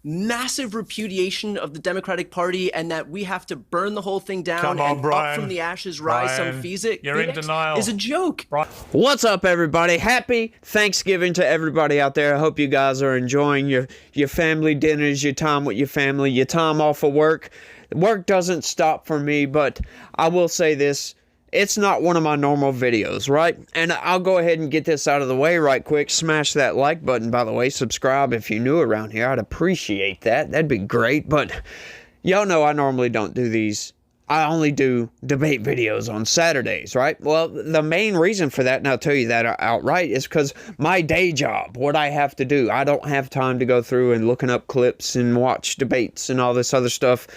Massive repudiation of the Democratic Party and that we have to burn the whole thing down. Come on, and Bryan. up from the ashes rise some phoenix. You're in denial. Is a joke. What's up, everybody? Happy Thanksgiving to everybody out there. I hope you guys are enjoying your family dinners, your time with your family, your time off of work. Work doesn't stop for me, but I will say this. It's not one of my normal videos, right? And I'll go ahead and get this out of the way right quick. Smash that like button, by the way. Subscribe if you're new around here. I'd appreciate that. That'd be great. But y'all know I normally don't do these. I only do debate videos on Saturdays, right? Well, the main reason for that, and I'll tell you that outright, is because my day job, what I have to do. I don't have time to go through and looking up clips and watch debates and all this other stuff.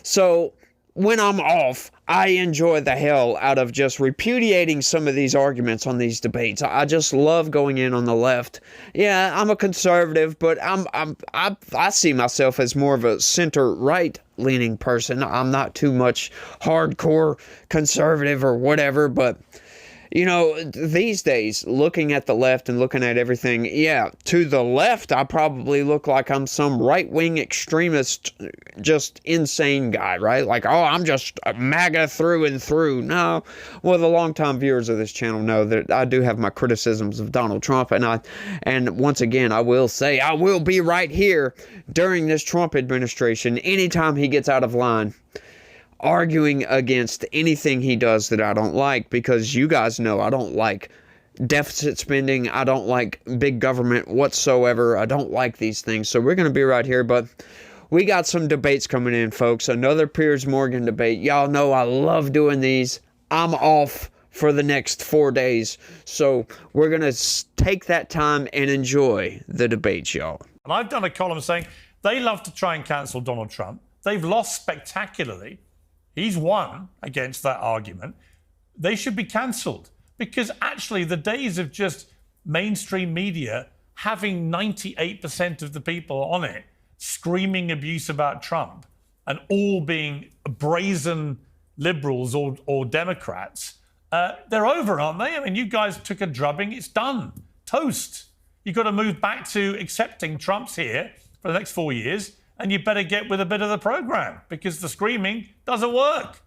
So when I'm off, I enjoy the hell out of just repudiating some of these arguments on these debates. I just love going in on the left. Yeah, I'm a conservative, but I see myself as more of a center-right leaning person. I'm not too much hardcore conservative or whatever, but you know, these days, looking at the left and looking at everything, yeah, to the left, I probably look like I'm some right-wing extremist, just insane guy, right? Like, oh, I'm just a MAGA through and through. No. Well, the longtime viewers of this channel know that I do have my criticisms of Donald Trump, and once again, I will say, I will be right here during this Trump administration anytime he gets out of line, arguing against anything he does that I don't like, because you guys know I don't like deficit spending. I don't like big government whatsoever. I don't like these things. So we're going to be right here, but we got some debates coming in, folks. Another Piers Morgan debate. Y'all know I love doing these. I'm off for the next 4 days. So we're going to take that time and enjoy the debates, y'all. And I've done a column saying they love to try and cancel Donald Trump. They've lost spectacularly. He's won against that argument. They should be cancelled, because actually the days of just mainstream media having 98% of the people on it screaming abuse about Trump and all being brazen liberals or Democrats, they're over, aren't they? I mean, you guys took a drubbing. It's done. Toast. You've got to move back to accepting Trump's here for the next 4 years. And you better get with a bit of the program, because the screaming doesn't work.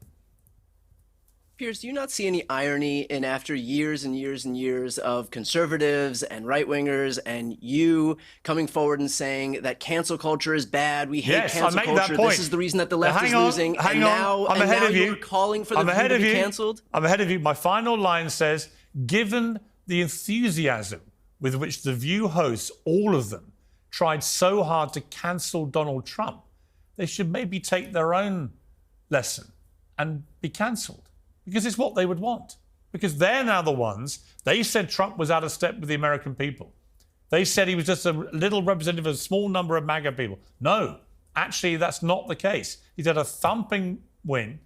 Piers, do you not see any irony in, after years and years and years of conservatives and right-wingers and you coming forward and saying that cancel culture is bad, we hate cancel culture, this is the reason that the left is losing, and now you're calling for the view to be canceled? I'm ahead of you. My final line says, given the enthusiasm with which the View hosts, all of them, tried so hard to cancel Donald Trump, they should maybe take their own lesson and be cancelled, because it's what they would want. Because they're now the ones, they said Trump was out of step with the American people. They said he was just a little representative of a small number of MAGA people. No, actually, that's not the case. He's had a thumping win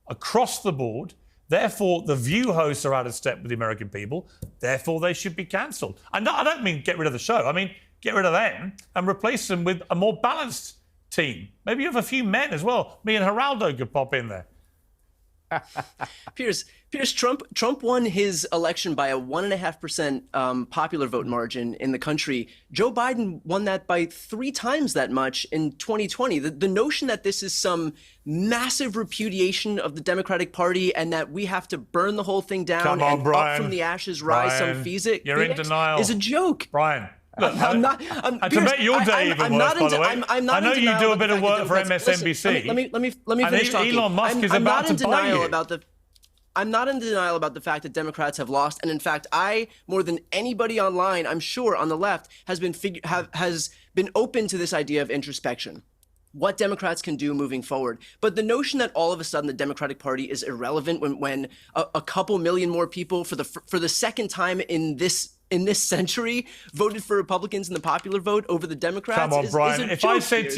across the board. Therefore, the View hosts are out of step with the American people. Therefore, they should be cancelled. And I don't mean get rid of the show. I mean, get rid of them and replace them with a more balanced team. Maybe you have a few men as well. Me and Geraldo could pop in there. Piers, Trump won his election by a 1.5% popular vote margin in the country. Joe Biden won that by 3 times that much in 2020. The notion that this is some massive repudiation of the Democratic Party and that we have to burn the whole thing down and Bryan. up from the ashes rise some phoenix. You're in denial. Is a joke. Bryan. Look, I'm not. and to make your day even worse, by the way, I know you do a bit of work for MSNBC. Let me finish talking. Elon Musk is about to buy you. I'm not in denial about the fact that Democrats have lost, and in fact, I, more than anybody online, I'm sure on the left, has been open to this idea of introspection. What Democrats can do moving forward. But the notion that all of a sudden the Democratic Party is irrelevant when a couple million more people for the second time in this century voted for Republicans in the popular vote over the Democrats. Come on, Bryan. If I said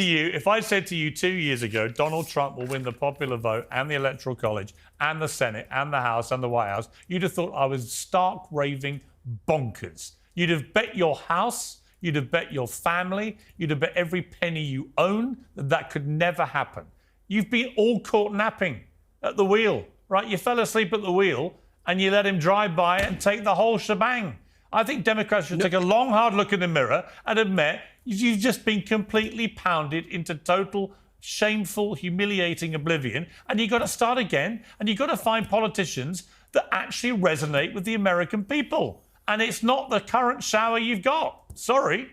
to you 2 years ago, Donald Trump will win the popular vote and the Electoral College and the Senate and the House and the White House, you'd have thought I was stark raving bonkers. You'd have bet your house, you'd have bet your family, you'd have bet every penny you own that could never happen. You've been all caught napping at the wheel, right? You fell asleep at the wheel and you let him drive by and take the whole shebang. I think Democrats should take a long, hard look in the mirror and admit You've just been completely pounded into total shameful, humiliating oblivion, and you've got to start again, and you've got to find politicians that actually resonate with the American people. And it's not the current shower you've got. Sorry.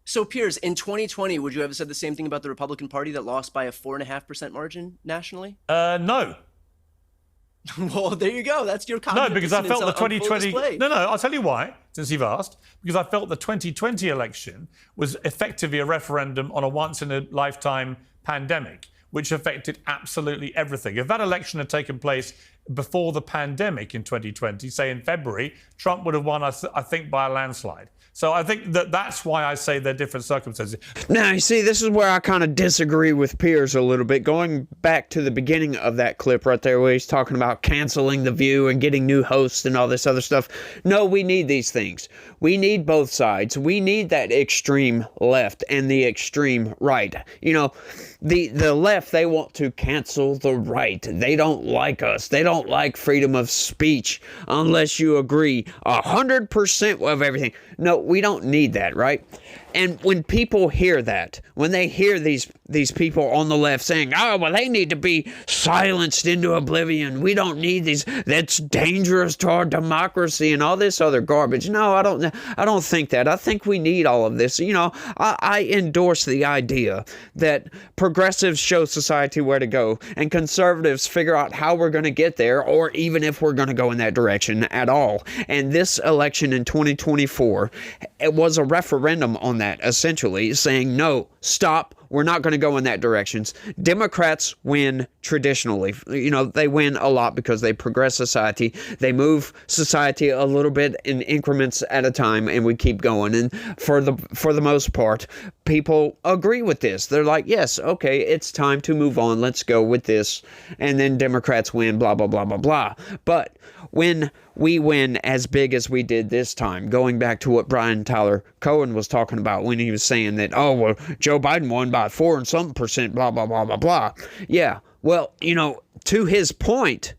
So, Piers, in 2020, would you have said the same thing about the Republican Party that lost by a 4.5% margin nationally? No. Well, there you go. That's your comment. No, because I felt the 2020. No, I'll tell you why, since you've asked. Because I felt the 2020 election was effectively a referendum on a once in a lifetime pandemic, which affected absolutely everything. If that election had taken place before the pandemic in 2020, say in February, Trump would have won, I think, by a landslide. So I think that's why I say they're different circumstances. Now, you see, this is where I kind of disagree with Piers a little bit. Going back to the beginning of that clip right there where he's talking about canceling The View and getting new hosts and all this other stuff. No, we need these things. We need both sides. We need that extreme left and the extreme right. You know, the left, they want to cancel the right. They don't like us. They don't like freedom of speech unless you agree 100% of everything. No, we don't need that, right? And when people hear that, when they hear these people on the left saying, oh, well, they need to be silenced into oblivion. We don't need these. That's dangerous to our democracy and all this other garbage. No, I don't think that. I think we need all of this. You know, I endorse the idea that progressives show society where to go and conservatives figure out how we're going to get there, or even if we're going to go in that direction at all. And this election in 2024, it was a referendum on that, essentially saying, no, stop, we're not going to go in that direction. Democrats win traditionally. You know, they win a lot because they progress society. They move society a little bit in increments at a time, and we keep going. And for the most part, people agree with this. They're like, yes, okay, it's time to move on. Let's go with this. And then Democrats win, blah, blah, blah, blah, blah. But when we win as big as we did this time, going back to what Bryan Tyler Cohen was talking about when he was saying that, oh, well, Joe Biden won by 4 and something percent, blah, blah, blah, blah, blah. Yeah, well, you know, to his point,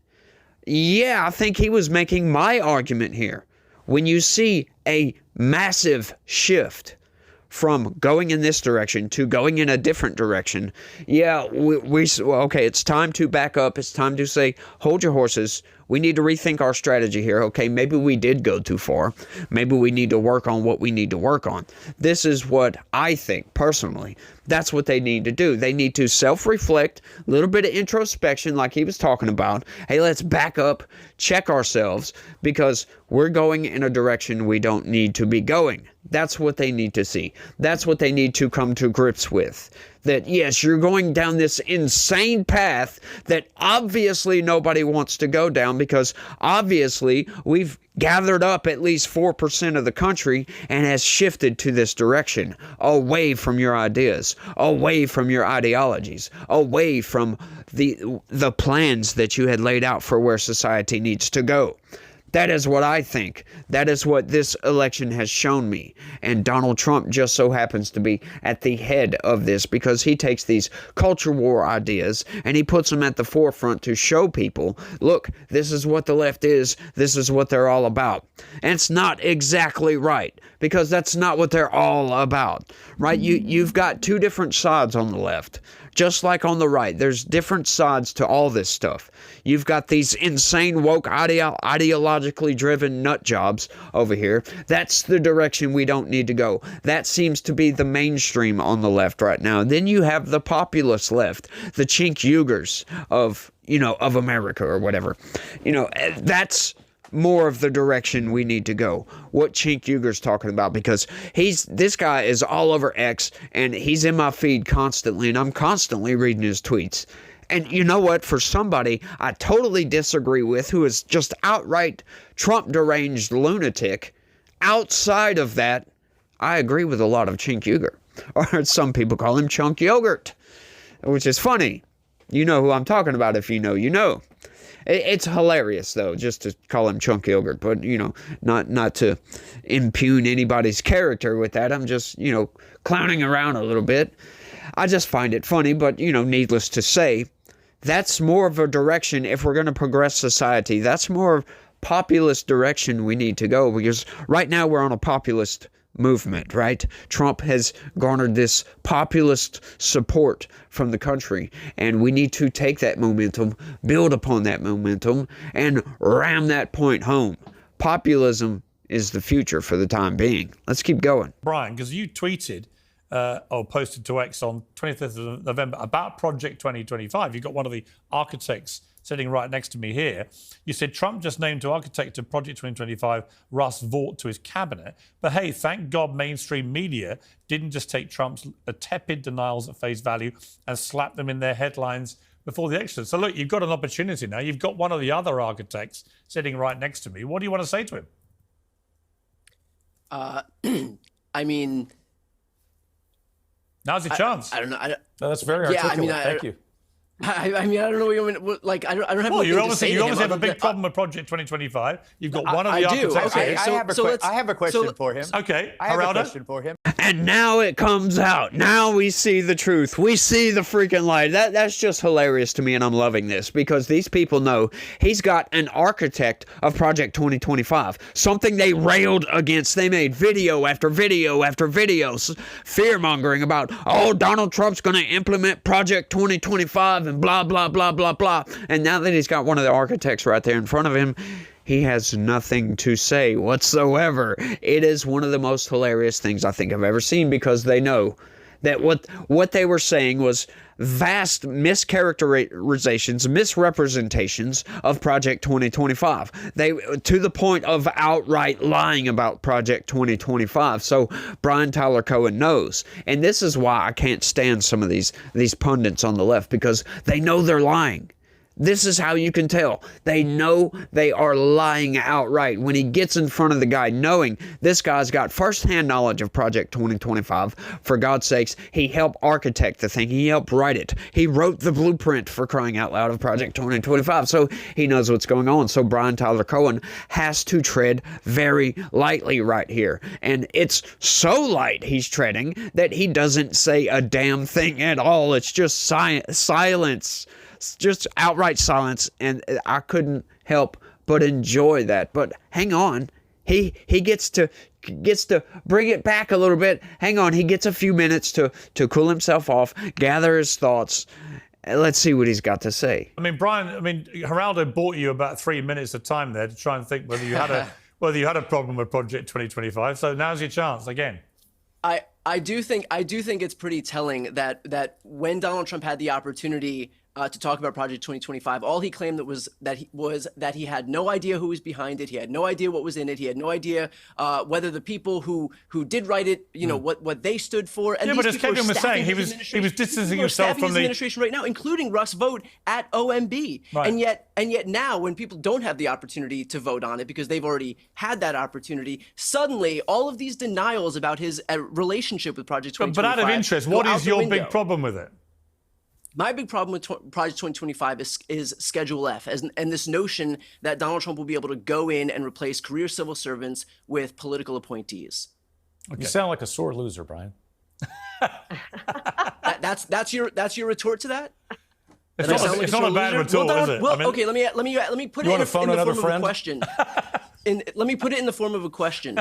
yeah, I think he was making my argument here. When you see a massive shift from going in this direction to going in a different direction, yeah, okay, it's time to back up. It's time to say, hold your horses. We need to rethink our strategy here. Okay, maybe we did go too far. Maybe we need to work on what we need to work on. This is what I think, personally. That's what they need to do. They need to self-reflect, a little bit of introspection like he was talking about. Hey, let's back up, check ourselves, because we're going in a direction we don't need to be going. That's what they need to see. That's what they need to come to grips with. That, yes, you're going down this insane path that obviously nobody wants to go down, because obviously we've gathered up at least 4% of the country and has shifted to this direction, away from your ideas, away from your ideologies, away from the plans that you had laid out for where society needs to go. That is what I think. That is what this election has shown me. And Donald Trump just so happens to be at the head of this, because he takes these culture war ideas and he puts them at the forefront to show people, look, this is what the left is. This is what they're all about. And it's not exactly right, because that's not what they're all about, right? You've got two different sides on the left. Just like on the right, there's different sides to all this stuff. You've got these insane woke ideologically driven nut jobs over here. That's the direction we don't need to go. That seems to be the mainstream on the left right now. Then you have the populist left, the Chink Uyghurs of America or whatever. That's more of the direction we need to go. What Chink Uyghur's talking about, because this guy is all over X and he's in my feed constantly, and I'm constantly reading his tweets. And you know what? For somebody I totally disagree with, who is just outright Trump deranged lunatic, outside of that, I agree with a lot of Chink Uyghur. Or some people call him Chunk Yogurt, which is funny. You know who I'm talking about. If you know, you know. It's hilarious, though, just to call him Chunk Yogurt, but, not to impugn anybody's character with that. I'm just, clowning around a little bit. I just find it funny, but, needless to say, that's more of a direction, if we're going to progress society, that's more populist direction we need to go, because right now we're on a populist movement, right? Trump has garnered this populist support from the country, and we need to take that momentum, build upon that momentum, and ram that point home. Populism is the future for the time being. Let's keep going. Bryan, because you tweeted or posted to X on 25th of November about Project 2025. You've got one of the architects sitting right next to me here. You said Trump just named to architect of Project 2025 Russ Vought to his cabinet. But hey, thank God mainstream media didn't just take Trump's tepid denials at face value and slap them in their headlines before the election. So look, you've got an opportunity now. You've got one of the other architects sitting right next to me. What do you want to say to him? I mean, now's your chance. I don't know. No, that's very articulate. Thank you. I mean, I don't know what you mean. Like, I don't have. Well, you anything to say to obviously him have a other big than- problem with Project 2025. You've got one of the I do. architects. Okay, here. I have a question for him. Okay, I have a Geraldo? question for him. And now it comes out. Now we see the truth. We see the freaking light. That's just hilarious to me, and I'm loving this because these people know he's got an architect of Project 2025, something they railed against. They made video after video after video, fear-mongering about, oh, Donald Trump's going to implement Project 2025 and blah, blah, blah, blah, blah. And now that he's got one of the architects right there in front of him, he has nothing to say whatsoever. It is one of the most hilarious things I think I've ever seen because they know that what they were saying was vast mischaracterizations, misrepresentations of Project 2025. They to the point of outright lying about Project 2025. So Bryan Tyler Cohen knows. And this is why I can't stand some of these pundits on the left because they know they're lying. This is how you can tell. They know they are lying outright when he gets in front of the guy, knowing this guy's got firsthand knowledge of Project 2025. For God's sakes, he helped architect the thing. He helped write it. He wrote the blueprint, for crying out loud, of Project 2025. So he knows what's going on. So Bryan Tyler Cohen has to tread very lightly right here. And it's so light he's treading that he doesn't say a damn thing at all. It's just silence. Just outright silence, and I couldn't help but enjoy that. But hang on, he gets to bring it back a little bit. Hang on, he gets a few minutes to cool himself off, gather his thoughts. Let's see what he's got to say. I mean, Bryan, Geraldo bought you about 3 minutes of time there to try and think whether you had a problem with Project 2025. So now's your chance again. I do think it's pretty telling that when Donald Trump had the opportunity to talk about Project 2025, all he claimed that he had no idea who was behind it. He had no idea what was in it. He had no idea whether the people who did write it, what they stood for. And yeah, but as Kevin was saying, he was distancing himself from the administration right now, including Russ Vought at OMB. Right. And yet now, when people don't have the opportunity to vote on it because they've already had that opportunity, suddenly all of these denials about his relationship with Project 2025. But out of interest, what is your big problem with it? My big problem with Project 2025 is Schedule F, and this notion that Donald Trump will be able to go in and replace career civil servants with political appointees. Okay. You sound like a sore loser, Bryan. That's your retort to that? It's not a bad retort, is it? Well, okay, let me put it in the form of a question. Let me put it in the form of a question.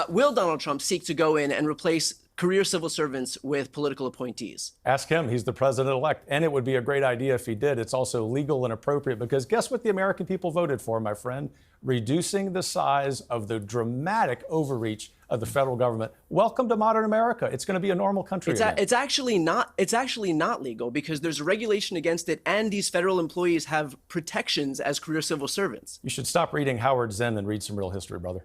Will Donald Trump seek to go in and replace career civil servants with political appointees? Ask him. He's the president-elect. And it would be a great idea if he did. It's also legal and appropriate because guess what the American people voted for, my friend? Reducing the size of the dramatic overreach of the federal government. Welcome to modern America. It's going to be a normal country again. It's actually not legal because there's a regulation against it, and these federal employees have protections as career civil servants. You should stop reading Howard Zinn and read some real history, brother.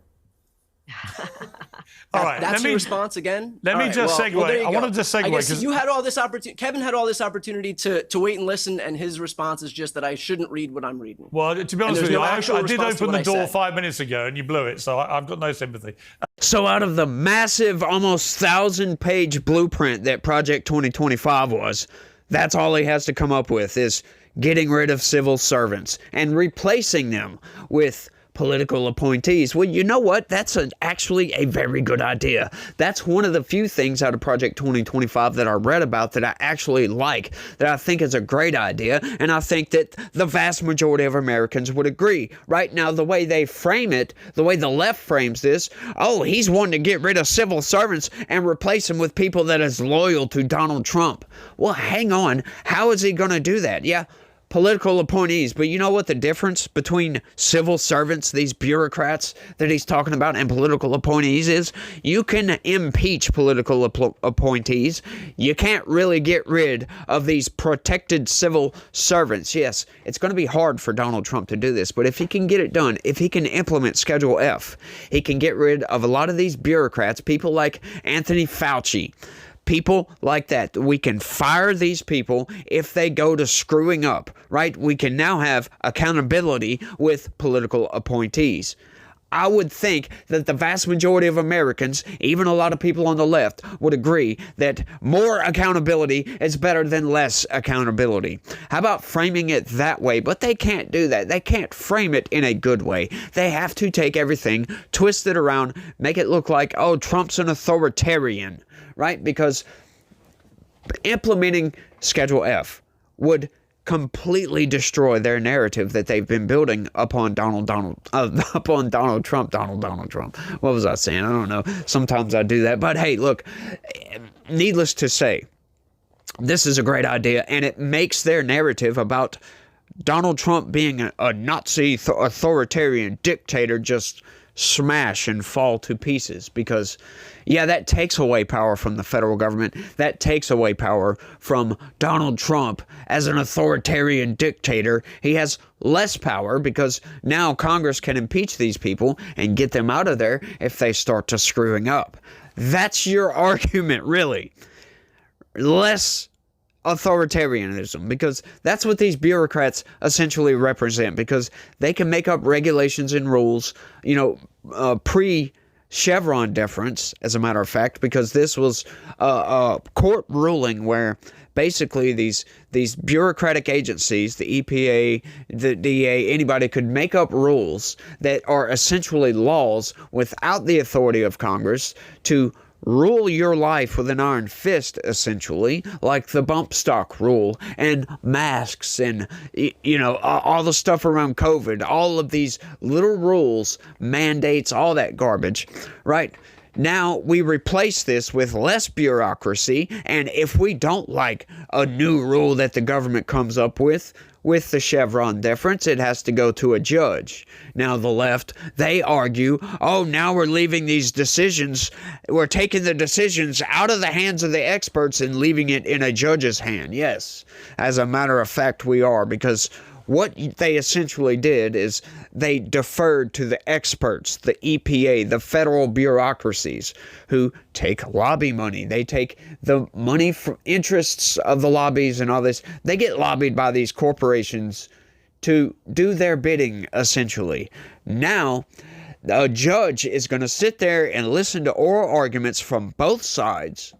All right, that's your response again. Let me just segue. I wanted to segue. I guess you had all this opportunity. Kevin had all this opportunity to wait and listen, and his response is just that I shouldn't read what I'm reading. Well, to be honest with you, I did open the door 5 minutes ago, and you blew it, so I've got no sympathy. So out of the massive, almost 1,000-page blueprint that Project 2025 was, that's all he has to come up with is getting rid of civil servants and replacing them with political appointees. Well, you know what? That's actually a very good idea. That's one of the few things out of Project 2025 that I read about that I actually like, that I think is a great idea, and I think that the vast majority of Americans would agree. Right now, the way they frame it, the way the left frames this, oh, he's wanting to get rid of civil servants and replace them with people that is loyal to Donald Trump. Well, hang on. How is he going to do that? Yeah, political appointees. But you know what the difference between civil servants, these bureaucrats that he's talking about, and political appointees is? You can impeach political appointees. You can't really get rid of these protected civil servants. Yes, it's going to be hard for Donald Trump to do this, but if he can get it done, if he can implement Schedule F, he can get rid of a lot of these bureaucrats, people like Anthony Fauci, people like that. We can fire these people if they go to screwing up, right? We can now have accountability with political appointees. I would think that the vast majority of Americans, even a lot of people on the left, would agree that more accountability is better than less accountability. How about framing it that way? But they can't do that. They can't frame it in a good way. They have to take everything, twist it around, make it look like, oh, Trump's an authoritarian, right? Because implementing Schedule F would completely destroy their narrative that they've been building upon Donald Trump. What was I saying? I don't know. Sometimes I do that. But hey, look, needless to say, this is a great idea, and it makes their narrative about Donald Trump being a Nazi authoritarian dictator just smash and fall to pieces, because yeah, that takes away power from the federal government. That takes away power from Donald Trump as an authoritarian dictator. He has less power because now Congress can impeach these people and get them out of there if they start to screwing up. That's your argument, really. Less authoritarianism, because that's what these bureaucrats essentially represent, because they can make up regulations and rules, pre-Chevron deference, as a matter of fact, because this was a court ruling where basically these bureaucratic agencies, the EPA, the DEA, anybody could make up rules that are essentially laws without the authority of Congress to rule your life with an iron fist, essentially, like the bump stock rule and masks and, all the stuff around COVID, all of these little rules, mandates, all that garbage, right? Now we replace this with less bureaucracy, and if we don't like a new rule that the government comes up with the Chevron deference, it has to go to a judge. Now the left, they argue, oh, now we're leaving these decisions, we're taking the decisions out of the hands of the experts and leaving it in a judge's hand. Yes, as a matter of fact, we are, because what they essentially did is they deferred to the experts, the EPA, the federal bureaucracies who take lobby money. They take the money from interests of the lobbies and all this. They get lobbied by these corporations to do their bidding, essentially. Now, a judge is going to sit there and listen to oral arguments from both sides,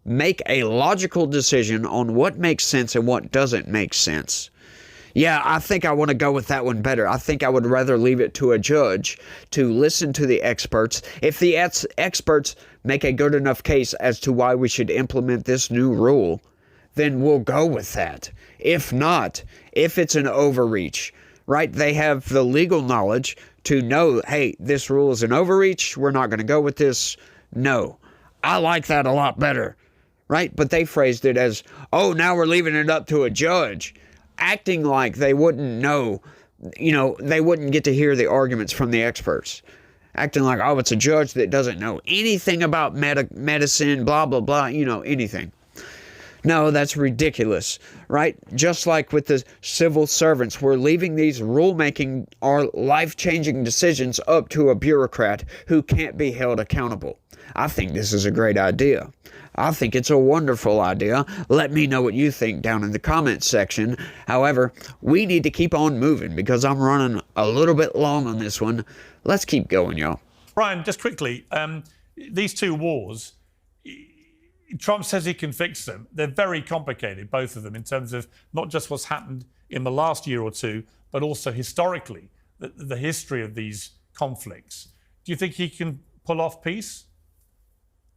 make a logical decision on what makes sense and what doesn't make sense. Yeah, I think I want to go with that one better. I think I would rather leave it to a judge to listen to the experts. If the experts make a good enough case as to why we should implement this new rule, then we'll go with that. If not, if it's an overreach, right, they have the legal knowledge to know, hey, this rule is an overreach, we're not going to go with this. No, I like that a lot better, right? But they phrased it as, oh, now we're leaving it up to a judge, acting like they wouldn't know, they wouldn't get to hear the arguments from the experts. Acting like, oh, it's a judge that doesn't know anything about medicine, blah, blah, blah, anything. No, that's ridiculous, right? Just like with the civil servants, we're leaving these rulemaking or life-changing decisions up to a bureaucrat who can't be held accountable. I think this is a great idea. I think it's a wonderful idea. Let me know what you think down in the comments section. However, we need to keep on moving because I'm running a little bit long on this one. Let's keep going, y'all. Bryan, just quickly, these two wars, Trump says he can fix them. They're very complicated, both of them, in terms of not just what's happened in the last year or two, but also historically. the history of these conflicts. Do you think he can pull off peace?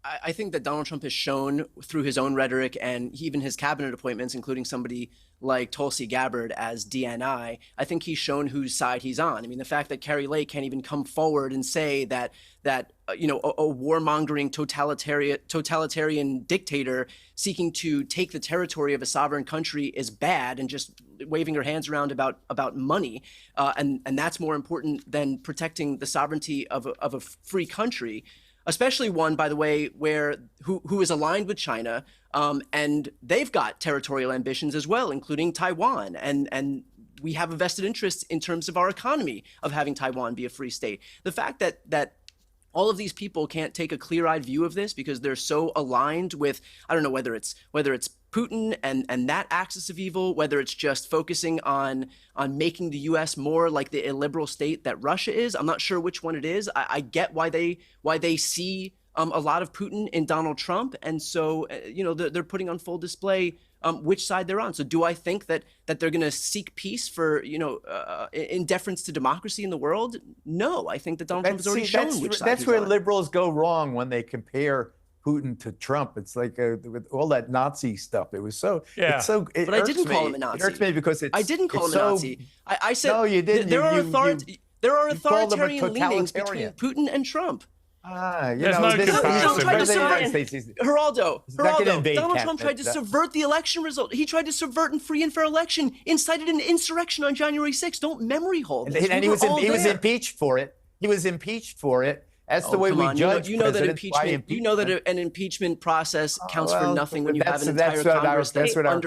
I think that Donald Trump has shown through his own rhetoric and even his cabinet appointments, including somebody like Tulsi Gabbard as DNI, I think he's shown whose side he's on. I mean, the fact that Kari Lake can't even come forward and say that a warmongering totalitarian dictator seeking to take the territory of a sovereign country is bad, and just waving her hands around about money, and that's more important than protecting the sovereignty of a free country. Especially one, by the way, who is aligned with China, and they've got territorial ambitions as well, including Taiwan, and we have a vested interest in terms of our economy of having Taiwan be a free state. The fact that all of these people can't take a clear-eyed view of this because they're so aligned with, I don't know whether it's Putin and that axis of evil, whether it's just focusing on making the U.S. more like the illiberal state that Russia is. I'm not sure which one it is. I get why they see a lot of Putin in Donald Trump, and so they're putting on full display which side they're on. So do I think that they're going to seek peace for in deference to democracy in the world? No, I think that Donald Trump has already shown which side that's he's where on. liberals go wrong when they compare Putin to Trump. It's like with all that Nazi stuff. It was so. Yeah. It's so. But I didn't call him a Nazi. It hurts me because I didn't call him a Nazi. I said no, you didn't. There are you called him a authoritarian leanings between totalitarian. Putin and Trump. There's no comparison. Geraldo, invade Donald Canada. Trump tried to subvert the election result. He tried to subvert a free and fair election, incited an insurrection on January 6th. Don't memory hold this. And he was impeached for it. He was impeached for it. That's the way we judge presidents by impeachment. You know that an impeachment process counts for nothing when you have an entire Congress that's what our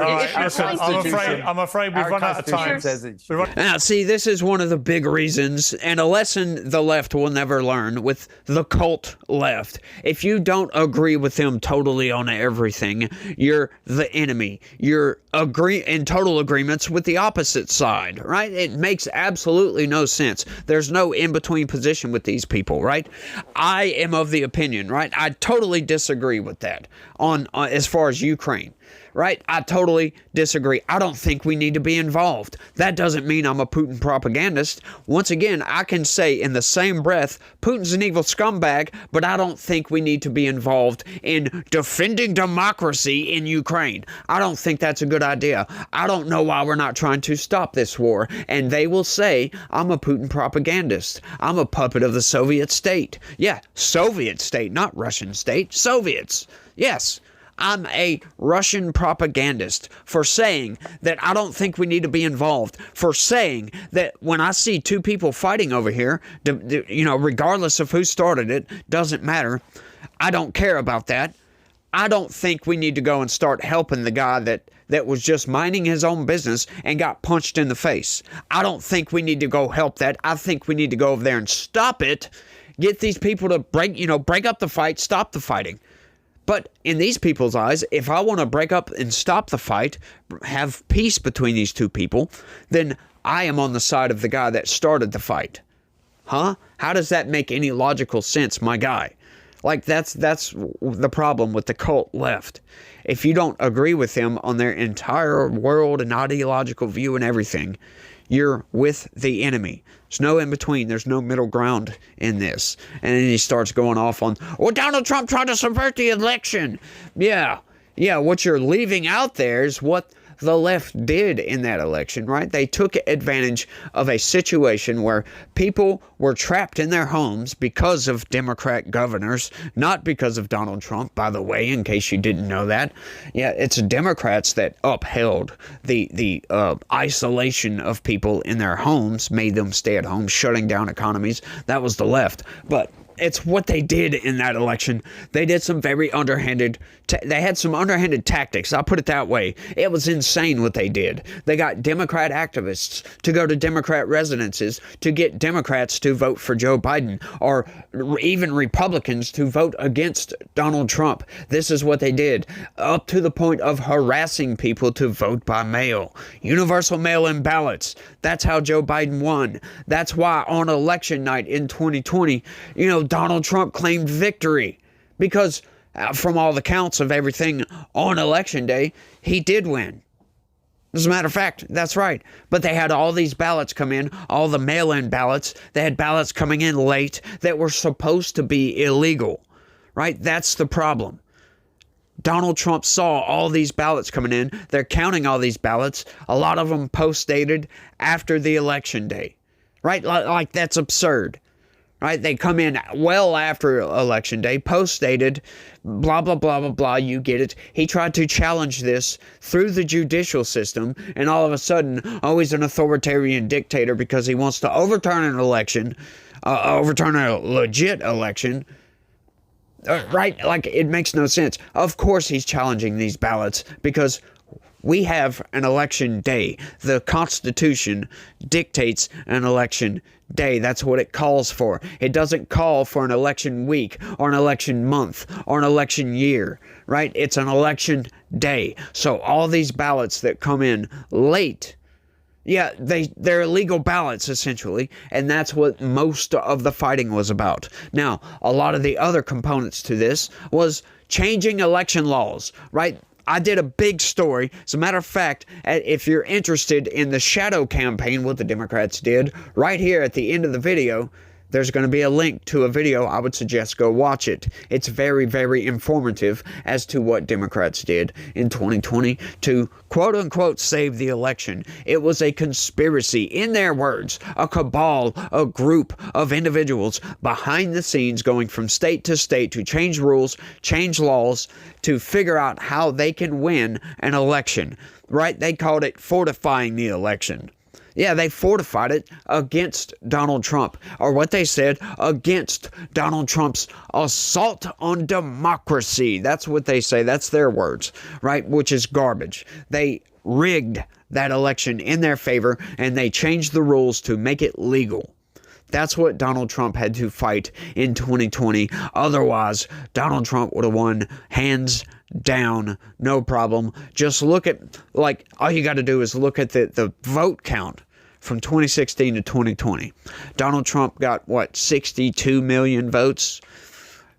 I'm afraid we've run out of time. Now, see, this is one of the big reasons, and a lesson the left will never learn with the cult left. If you don't agree with them totally on everything, you're the enemy. You're in total agreements with the opposite side, right? It makes absolutely no sense. There's no in-between position with these people, right? I am of the opinion, right? I totally disagree with that on as far as Ukraine, right? I totally disagree. I don't think we need to be involved. That doesn't mean I'm a Putin propagandist. Once again, I can say in the same breath, Putin's an evil scumbag, but I don't think we need to be involved in defending democracy in Ukraine. I don't think that's a good idea. I don't know why we're not trying to stop this war. And they will say, I'm a Putin propagandist. I'm a puppet of the Soviet state. Yeah, Soviet state, not Russian state. Soviets. Yes. I'm a Russian propagandist for saying that I don't think we need to be involved, for saying that when I see two people fighting over here, regardless of who started it, doesn't matter. I don't care about that. I don't think we need to go and start helping the guy that was just minding his own business and got punched in the face. I don't think we need to go help that. I think we need to go over there and stop it, get these people to break up the fight, stop the fighting. But in these people's eyes, if I want to break up and stop the fight, have peace between these two people, then I am on the side of the guy that started the fight. Huh? How does that make any logical sense, my guy? Like, that's the problem with the cult left. If you don't agree with them on their entire world and ideological view and everything, you're with the enemy. There's no in between. There's no middle ground in this. And then he starts going off on, Donald Trump tried to subvert the election. Yeah, what you're leaving out there is what the left did in that election, right? They took advantage of a situation where people were trapped in their homes because of Democrat governors, not because of Donald Trump, by the way, in case you didn't know that. Yeah, it's Democrats that upheld the isolation of people in their homes, made them stay at home, shutting down economies. That was the left. But it's what they did in that election. They did some very underhanded, they had some underhanded tactics. I'll put it that way. It was insane what they did. They got Democrat activists to go to Democrat residences to get Democrats to vote for Joe Biden, or even Republicans to vote against Donald Trump. This is what they did, up to the point of harassing people to vote by mail. Universal mail-in ballots. That's how Joe Biden won. That's why on election night in 2020, Donald Trump claimed victory, because from all the counts of everything on election day, he did win. As a matter of fact, that's right. But they had all these ballots come in, all the mail-in ballots. They had ballots coming in late that were supposed to be illegal, right? That's the problem. Donald Trump saw all these ballots coming in. They're counting all these ballots, a lot of them post-dated after the election day, right? Like that's absurd, right? They come in well after election day, post-dated, blah, blah, blah, blah, blah. You get it. He tried to challenge this through the judicial system, and all of a sudden, oh, he's an authoritarian dictator because he wants to overturn an election, overturn a legit election. Right? Like, it makes no sense. Of course he's challenging these ballots because we have an election day. The Constitution dictates an election day. That's what it calls for. It doesn't call for an election week or an election month or an election year, right? It's an election day. So all these ballots that come in late, yeah, they're illegal ballots, essentially, and that's what most of the fighting was about. Now, a lot of the other components to this was changing election laws, right? I did a big story. As a matter of fact, if you're interested in the shadow campaign, what the Democrats did, right here at the end of the video, there's going to be a link to a video. I would suggest go watch it. It's very, very informative as to what Democrats did in 2020 to quote-unquote save the election. It was a conspiracy, in their words, a cabal, a group of individuals behind the scenes going from state to state to change rules, change laws, to figure out how they can win an election. Right? They called it fortifying the election. Yeah, they fortified it against Donald Trump, or what they said, against Donald Trump's assault on democracy. That's what they say. That's their words, right? Which is garbage. They rigged that election in their favor, and they changed the rules to make it legal. That's what Donald Trump had to fight in 2020. Otherwise, Donald Trump would have won hands down, no problem. Just look at, like, all you got to do is look at the vote count from 2016 to 2020. Donald Trump got, what, 62 million votes?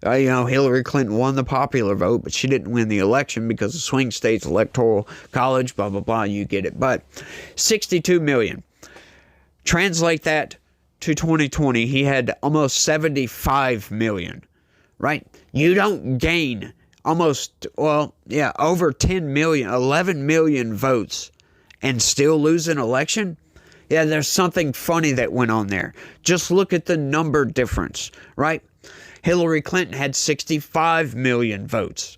Hillary Clinton won the popular vote, but she didn't win the election because the swing states, electoral college, blah, blah, blah, you get it. But 62 million. Translate that to 2020, he had almost 75 million, right? You don't gain almost, over 10 million, 11 million votes and still lose an election? Yeah, there's something funny that went on there. Just look at the number difference, right? Hillary Clinton had 65 million votes.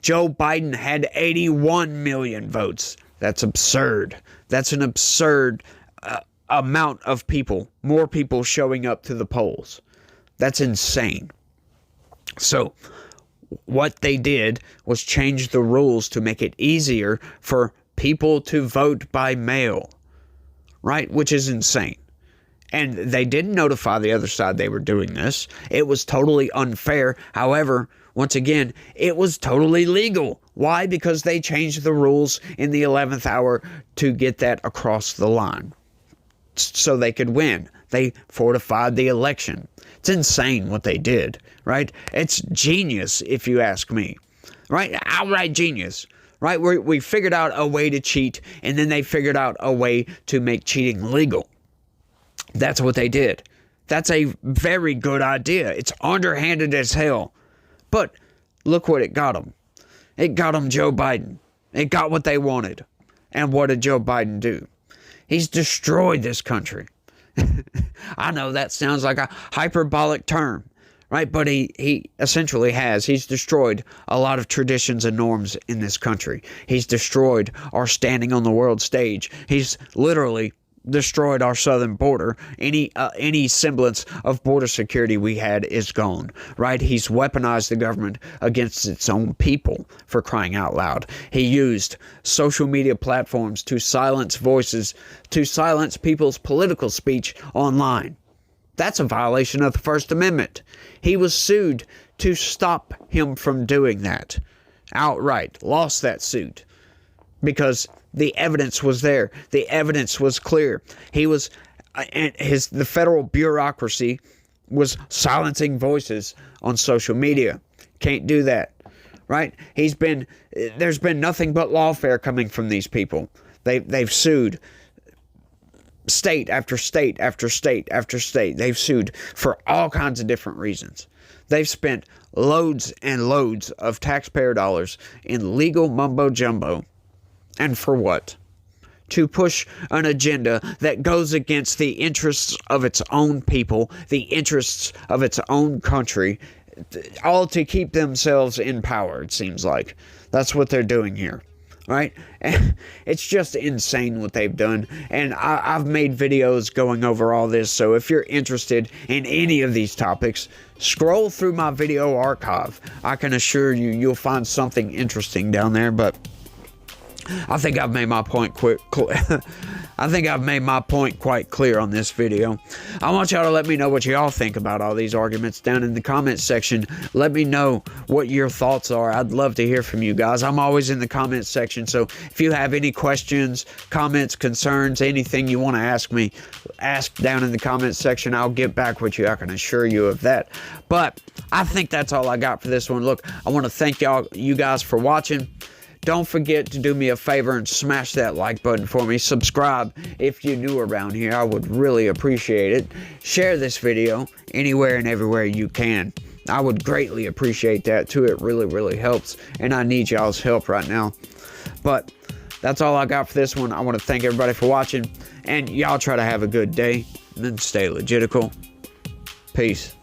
Joe Biden had 81 million votes. That's absurd. That's an absurd amount of people, more people showing up to the polls. That's insane. So what they did was change the rules to make it easier for people to vote by mail, right? Which is insane. And they didn't notify the other side they were doing this. It was totally unfair. However, once again, it was totally legal. Why? Because they changed the rules in the 11th hour to get that across the line so they could win. They fortified the election. It's insane what they did, right? It's genius, if you ask me, right? Outright genius, right? We figured out a way to cheat, and then they figured out a way to make cheating legal. That's what they did. That's a very good idea. It's underhanded as hell. But look what it got them. It got them Joe Biden. It got what they wanted. And what did Joe Biden do? He's destroyed this country. I know that sounds like a hyperbolic term, right? But he essentially has. He's destroyed a lot of traditions and norms in this country. He's destroyed our standing on the world stage. He's literally destroyed our southern border. Any semblance of border security we had is gone, right? He's weaponized the government against its own people, for crying out loud. He used social media platforms to silence voices, to silence people's political speech online. That's a violation of the First Amendment. He was sued to stop him from doing that outright. Lost that suit because the evidence was there. The evidence was clear. The federal bureaucracy was silencing voices on social media. Can't do that, right? There's been nothing but lawfare coming from these people. They've sued state after state after state after state. They've sued for all kinds of different reasons. They've spent loads and loads of taxpayer dollars in legal mumbo jumbo. And for what? To push an agenda that goes against the interests of its own people, the interests of its own country, all to keep themselves in power, it seems like. That's what they're doing here, right? And it's just insane what they've done. And I've made videos going over all this, so if you're interested in any of these topics, scroll through my video archive. I can assure you, you'll find something interesting down there, but I think I've made my point quite clear on this video. I want y'all to let me know what y'all think about all these arguments down in the comments section. Let me know what your thoughts are. I'd love to hear from you guys. I'm always in the comments section, so if you have any questions, comments, concerns, anything you want to ask me, ask down in the comments section. I'll get back with you. I can assure you of that. But I think that's all I got for this one. Look, I want to thank you guys for watching. Don't forget to do me a favor and smash that like button for me. Subscribe if you're new around here. I would really appreciate it. Share this video anywhere and everywhere you can. I would greatly appreciate that too. It really, really helps. And I need y'all's help right now. But that's all I got for this one. I want to thank everybody for watching. And y'all try to have a good day. And then stay legitical. Peace.